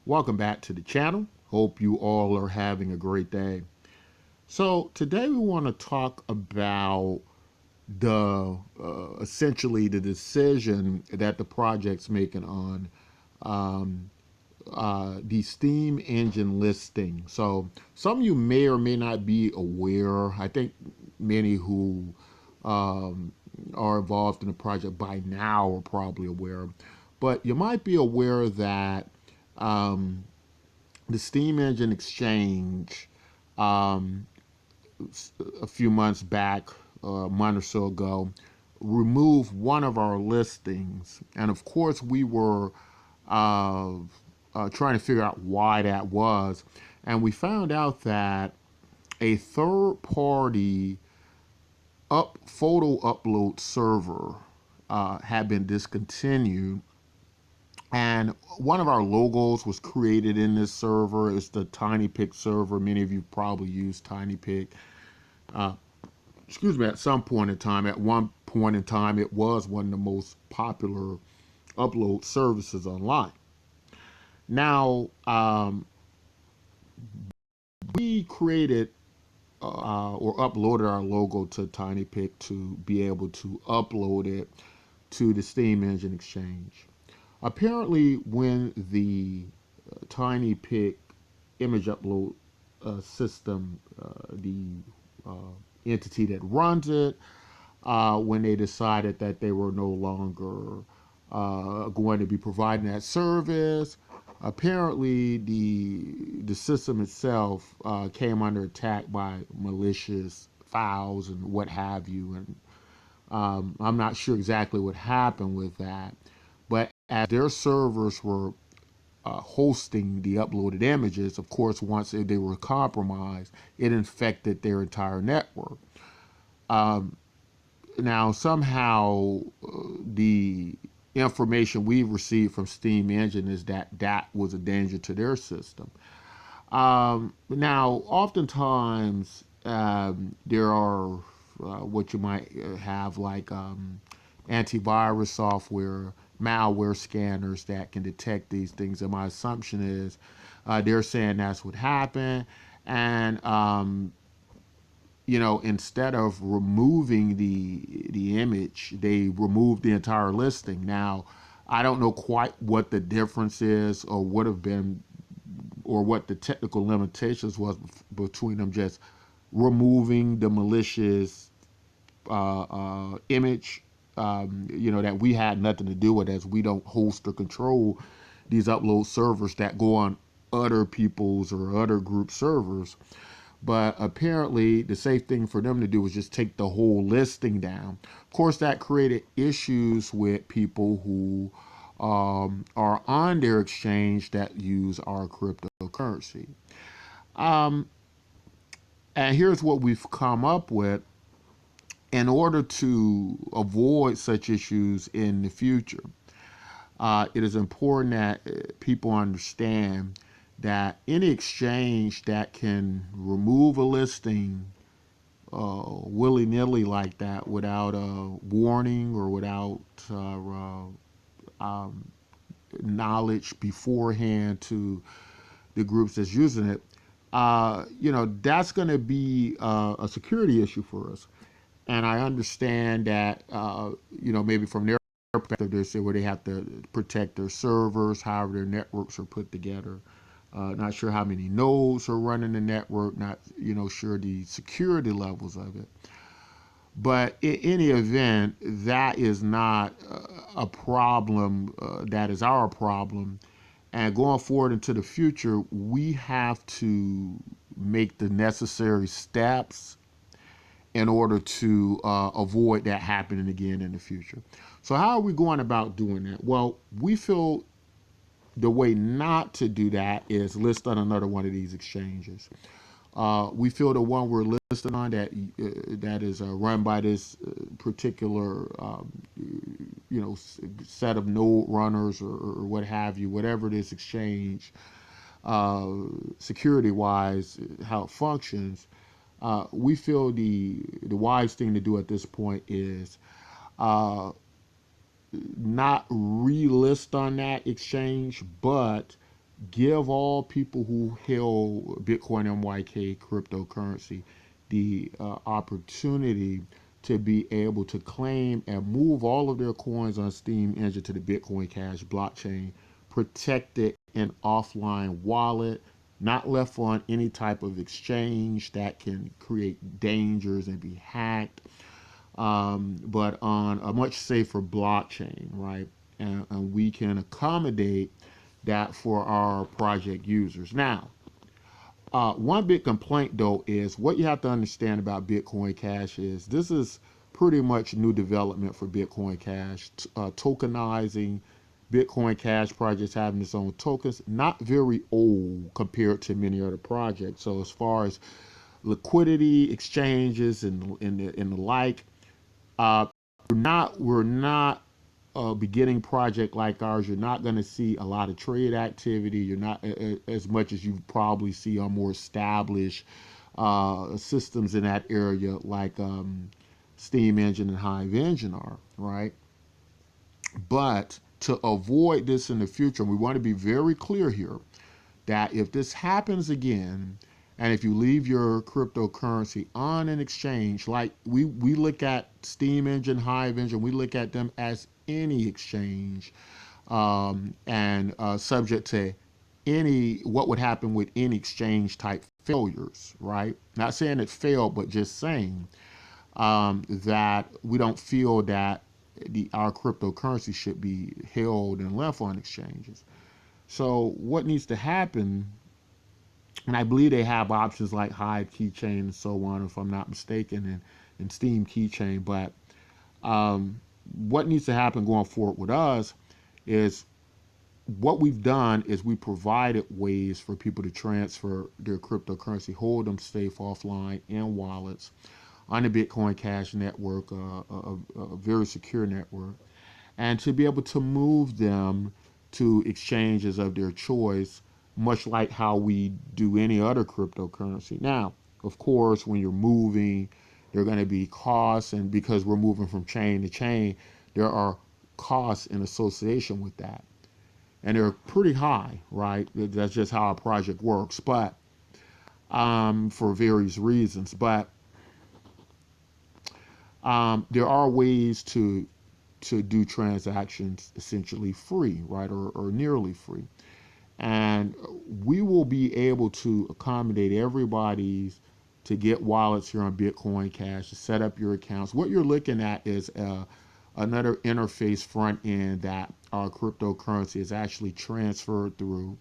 Welcome back to the channel. Hope you all are having a great day. So today we want to talk about the essentially the decision that the project's making on um, the Steam engine listing. So some of you may or may not be aware. I think many who um, are involved in the project by now are probably aware, but you might be aware that um, the Steam engine exchange um, a few months back, a month or so ago, removed one of our listings. And of course, we were uh, trying to figure out why that was. And we found out that a third party photo upload server had been discontinued, and one of our logos was created in this server. It's the TinyPic server. Many of you probably use TinyPic. Uh, excuse me, at some point in time, at one point in time, it was one of the most popular upload services online. Now, we created or uploaded our logo to TinyPic to be able to upload it to the Steam Engine Exchange. Apparently, when the TinyPic image upload system, the entity that runs it, when they decided that they were no longer going to be providing that service, apparently the system itself came under attack by malicious files and what have you. And I'm not sure exactly what happened with that, but as their servers were hosting the uploaded images, of course, once they were compromised, it infected their entire network. Um, Now, somehow, the information we received from Steam Engine is that that was a danger to their system. Now, oftentimes, there are what you might have like antivirus software, malware scanners that can detect these things. And my assumption is they're saying that's what happened. And instead of removing the image, they removed the entire listing. Now, I don't know quite what the difference is, or would have been, or what the technical limitations was between them just removing the malicious image, that we had nothing to do with, as we don't host or control these upload servers that go on other people's or other group servers. But apparently, the safe thing for them to do was just take the whole listing down. Of course, that created issues with people who are on their exchange that use our cryptocurrency. Um, and here's what we've come up with in order to avoid such issues in the future. It is important that people understand that any exchange that can remove a listing willy-nilly like that without a warning or without knowledge beforehand to the groups that's using it, that's going to be a security issue for us. And I understand that, maybe from their perspective, they say where they have to protect their servers, however their networks are put together. Not sure how many nodes are running the network, not, sure the security levels of it. But in any event, that is not a problem. That is our problem. And going forward into the future, we have to make the necessary steps in order to avoid that happening again in the future. So how are we going about doing that? Well, we feel the way not to do that is list on another one of these exchanges. We feel the one we're listed on that is run by this particular set of node runners or what have you, whatever this exchange security wise how it functions. We feel the wise thing to do at this point is not relist on that exchange, but give all people who held Bitcoin MYK cryptocurrency the opportunity to be able to claim and move all of their coins on Steem engine to the Bitcoin Cash blockchain, protected in offline wallet, not left on any type of exchange that can create dangers and be hacked, but on a much safer blockchain, right? And we can accommodate that for our project users. Now, one big complaint though is what you have to understand about Bitcoin Cash is this is pretty much new development for Bitcoin Cash, tokenizing Bitcoin Cash projects having its own tokens, not very old compared to many other projects. So as far as liquidity exchanges and the like, we're not a beginning project like ours. You're not going to see a lot of trade activity. You're not as much as you probably see on more established systems in that area like Steam Engine and Hive Engine are, right? But to avoid this in the future, we want to be very clear here that if this happens again, and if you leave your cryptocurrency on an exchange, like we look at Steam Engine, Hive Engine, we look at them as any exchange, and subject to any what would happen with any exchange type failures, right? Not saying it failed, but just saying that we don't feel that our cryptocurrency should be held and left on exchanges. So what needs to happen, and I believe they have options like Hive Keychain and so on, if I'm not mistaken, and Steem Keychain. But what needs to happen going forward with us is what we've done is we provided ways for people to transfer their cryptocurrency, hold them safe offline in wallets on the Bitcoin Cash network, a very secure network, and to be able to move them to exchanges of their choice, much like how we do any other cryptocurrency. Now, of course, when you're moving, there are going to be costs, and because we're moving from chain to chain, there are costs in association with that. And they're pretty high, right? That's just how a project works, but for various reasons. But there are ways to do transactions essentially free, right, or nearly free. And we will be able to accommodate everybody's to get wallets here on Bitcoin Cash, to set up your accounts. What you're looking at is another interface front end that our cryptocurrency is actually transferred through.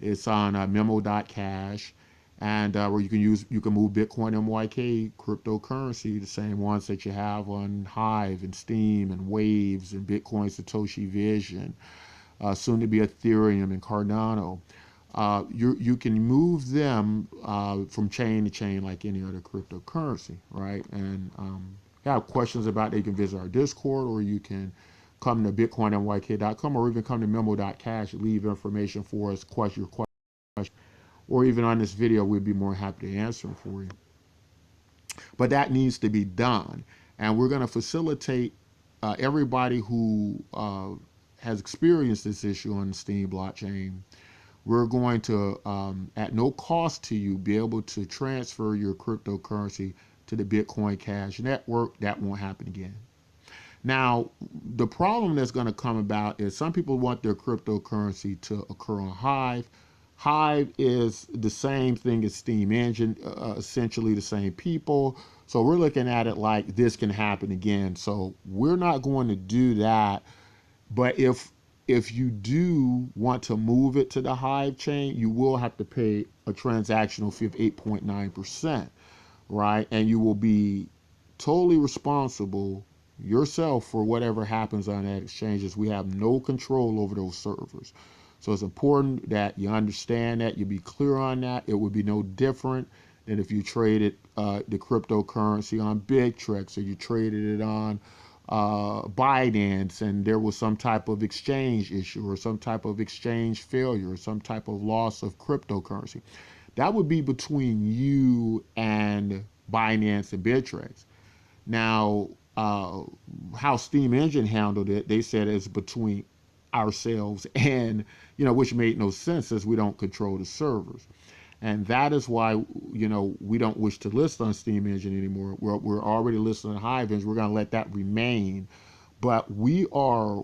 It's on memo.cash, and where you can move Bitcoin MYK cryptocurrency, the same ones that you have on Hive and Steem and Waves and Bitcoin Satoshi Vision, soon to be Ethereum and Cardano. You can move them from chain to chain like any other cryptocurrency, right? And if you have questions about it, you can visit our Discord, or you can come to bitcoinmyk.com, or even come to memo.cash, leave information for us, your question, or even on this video, we'd be more happy to answer them for you. But that needs to be done. And we're going to facilitate everybody who has experienced this issue on the Steem blockchain. We're going to, at no cost to you, be able to transfer your cryptocurrency to the Bitcoin Cash network. That won't happen again. Now, the problem that's going to come about is some people want their cryptocurrency to occur on Hive. Hive is the same thing as Steem Engine, essentially the same people. So we're looking at it like this can happen again. So we're not going to do that. But if you do want to move it to the Hive chain, you will have to pay a transactional fee of 8.9%, right? And you will be totally responsible yourself for whatever happens on that exchanges. We have no control over those servers. So it's important that you understand that, you be clear on that. It would be no different than if you traded the cryptocurrency on Btcmyk, or you traded it on Binance, and there was some type of exchange issue or some type of exchange failure or some type of loss of cryptocurrency. That would be between you and Binance and Btcmyk. Now, how Steem Engine handled it, they said it's between ourselves, and which made no sense as we don't control the servers. And that is why we don't wish to list on Steem Engine anymore. We're already listed on Hive Engine. We're going to let that remain, but we are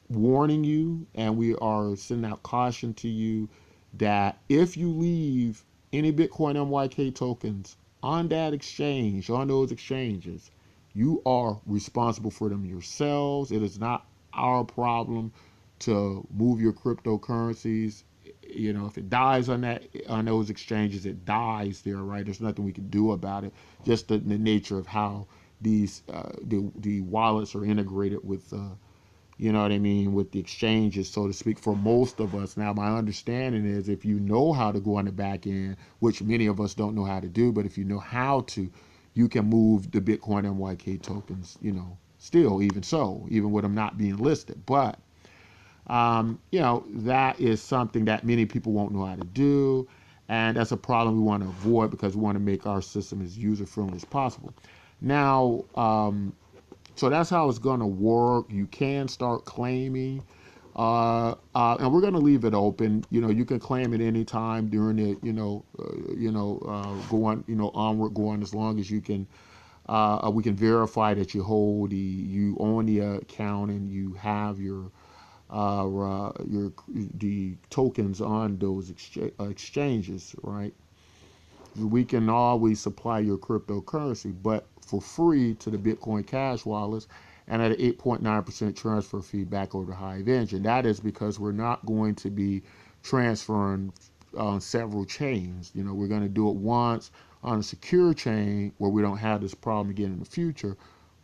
warning you, and we are sending out caution to you that if you leave any Bitcoin MYK tokens on that exchange, on those exchanges, you are responsible for them yourselves. It is not our problem to move your cryptocurrencies. If it dies on those exchanges, it dies there, right? There's nothing we can do about it. Just the nature of how these the wallets are integrated with what I mean, with the exchanges, so to speak, for most of us. Now, my understanding is if you know how to go on the back end, which many of us don't know how to do, but if you know how to, you can move the Bitcoin MYK tokens, still, even so, even with them not being listed. But, that is something that many people won't know how to do. And that's a problem we want to avoid because we want to make our system as user-friendly as possible. Now, so that's how it's going to work. You can start claiming, and we're going to leave it open. You can claim it anytime during it. Go on, onward, go on as long as you can. We can verify that you own the account and you have your the tokens on those exchanges, right? We can always supply your cryptocurrency, but for free to the Bitcoin Cash wallets and at an 8.9% transfer fee back over to Hive Engine. That is because we're not going to be transferring on several chains. We're going to do it once on a secure chain where we don't have this problem again in the future.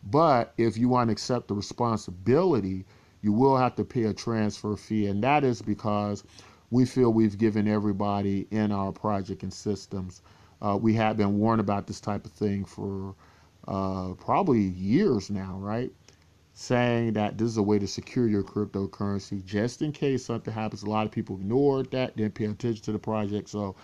But if you want to accept the responsibility, you will have to pay a transfer fee, and that is because we feel we've given everybody in our project and systems. We have been warned about this type of thing for probably years now, right? Saying that this is a way to secure your cryptocurrency just in case something happens. A lot of people ignored that, didn't pay attention to the project. So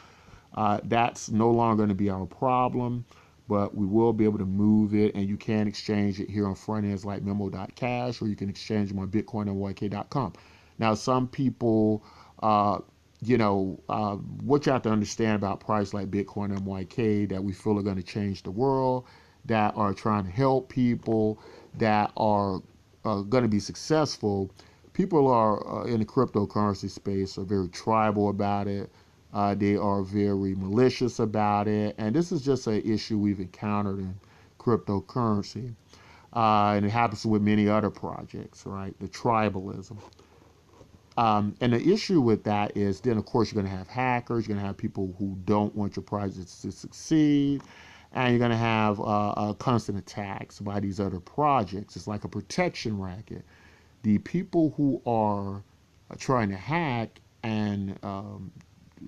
that's no longer going to be our problem, but we will be able to move it, and you can exchange it here on front ends like memo.cash, or you can exchange them on bitcoinmyk.com. Now, some people, what you have to understand about prices like Bitcoin MYK that we feel are going to change the world, that are trying to help people, that are going to be successful. People are in the cryptocurrency space are very tribal about it. They are very malicious about it. And this is just an issue we've encountered in cryptocurrency. And it happens with many other projects, right? The tribalism. And the issue with that is then, of course, you're going to have hackers. You're going to have people who don't want your projects to succeed. And you're going to have constant attacks by these other projects. It's like a protection racket. The people who are trying to hack and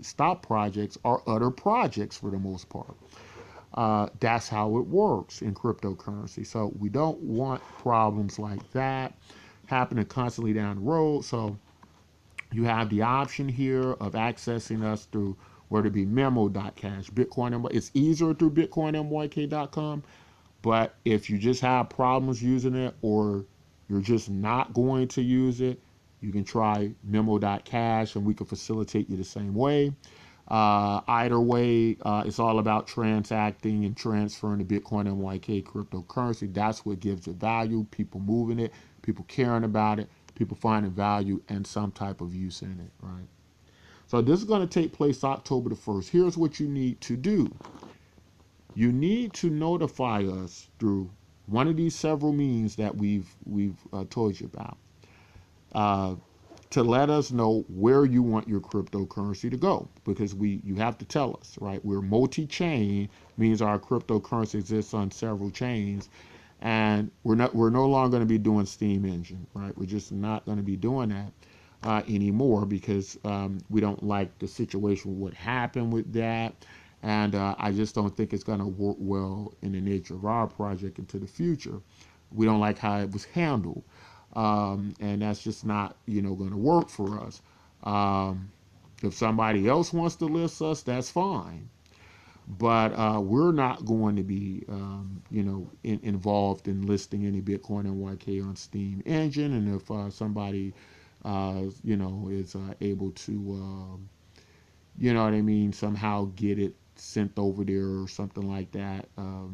stop projects are other projects for the most part. That's how it works in cryptocurrency. So we don't want problems like that happening constantly down the road. So you have the option here of accessing us through whether it be memo.cash, Bitcoin. It's easier through bitcoinmyk.com. But if you just have problems using it, or you're just not going to use it, you can try memo.cash and we can facilitate you the same way. Either way, it's all about transacting and transferring the Bitcoin MYK cryptocurrency. That's what gives it value. People moving it, people caring about it, people finding value and some type of use in it, right? So this is going to take place October the 1st. Here's what you need to do. You need to notify us through one of these several means that we've told you about, to let us know where you want your cryptocurrency to go, because you have to tell us, right? We're multi-chain, means our cryptocurrency exists on several chains, and we're no longer going to be doing Steem Engine, right? We're just not going to be doing that anymore because we don't like the situation, what happened with that. And I just don't think it's going to work well in the nature of our project into the future. We don't like how it was handled. And that's just not, going to work for us. If somebody else wants to list us, that's fine. But we're not going to be, involved in listing any Bitcoin MYK on Steem Engine. And if somebody is able to, you know what I mean, somehow get it sent over there or something like that. Or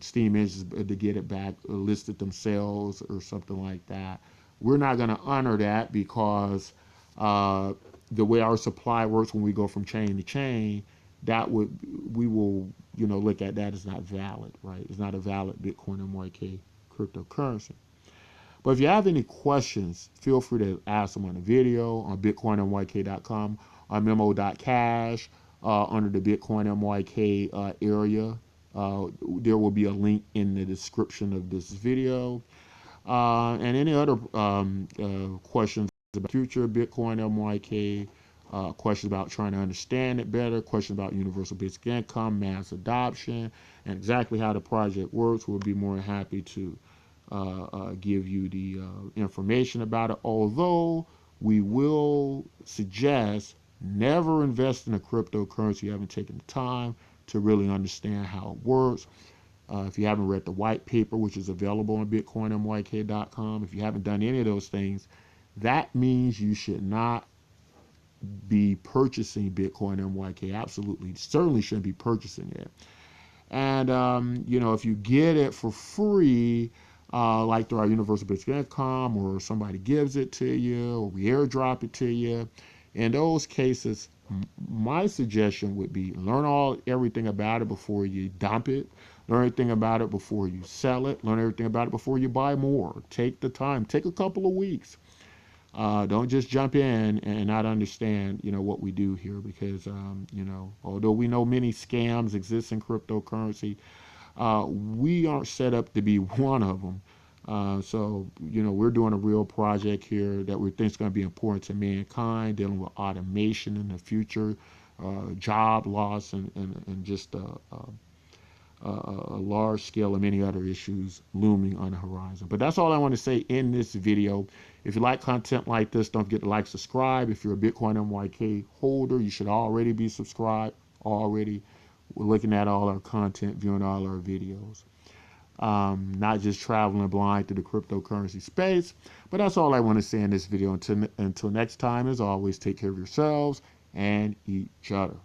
Steam Engines to get it back listed themselves or something like that. We're not going to honor that because uh, the way our supply works when we go from chain to chain, we will look at that as not valid, right? It's not a valid Bitcoin MYK cryptocurrency. But if you have any questions, feel free to ask them on the video on bitcoinmyk.com, on memo.cash, under the Bitcoin MYK area. There will be a link in the description of this video. And any other questions about future Bitcoin MYK, questions about trying to understand it better, questions about universal basic income, mass adoption, and exactly how the project works, we'll be more than happy to give you the information about it. Although we will suggest never invest in a cryptocurrency you haven't taken the time to really understand how it works. If you haven't read the white paper, which is available on bitcoinmyk.com, if you haven't done any of those things, that means you should not be purchasing Bitcoin MYK. Absolutely, certainly shouldn't be purchasing it. And if you get it for free, like through our universal basic income, or somebody gives it to you, or we airdrop it to you, in those cases, my suggestion would be learn everything about it before you dump it. Learn everything about it before you sell it. Learn everything about it before you buy more. Take the time. Take a couple of weeks. Don't just jump in and not understand, what we do here, because, although we know many scams exist in cryptocurrency, we aren't set up to be one of them. So, we're doing a real project here that we think is going to be important to mankind, dealing with automation in the future, job loss, and just a large scale of many other issues looming on the horizon. But that's all I want to say in this video. If you like content like this, don't forget to like, subscribe. If you're a Bitcoin MYK holder, you should already be subscribed already. We're looking at all our content, viewing all our videos. Not just traveling blind through the cryptocurrency space. But that's all I want to say in this video. Until next time, as always, take care of yourselves and each other.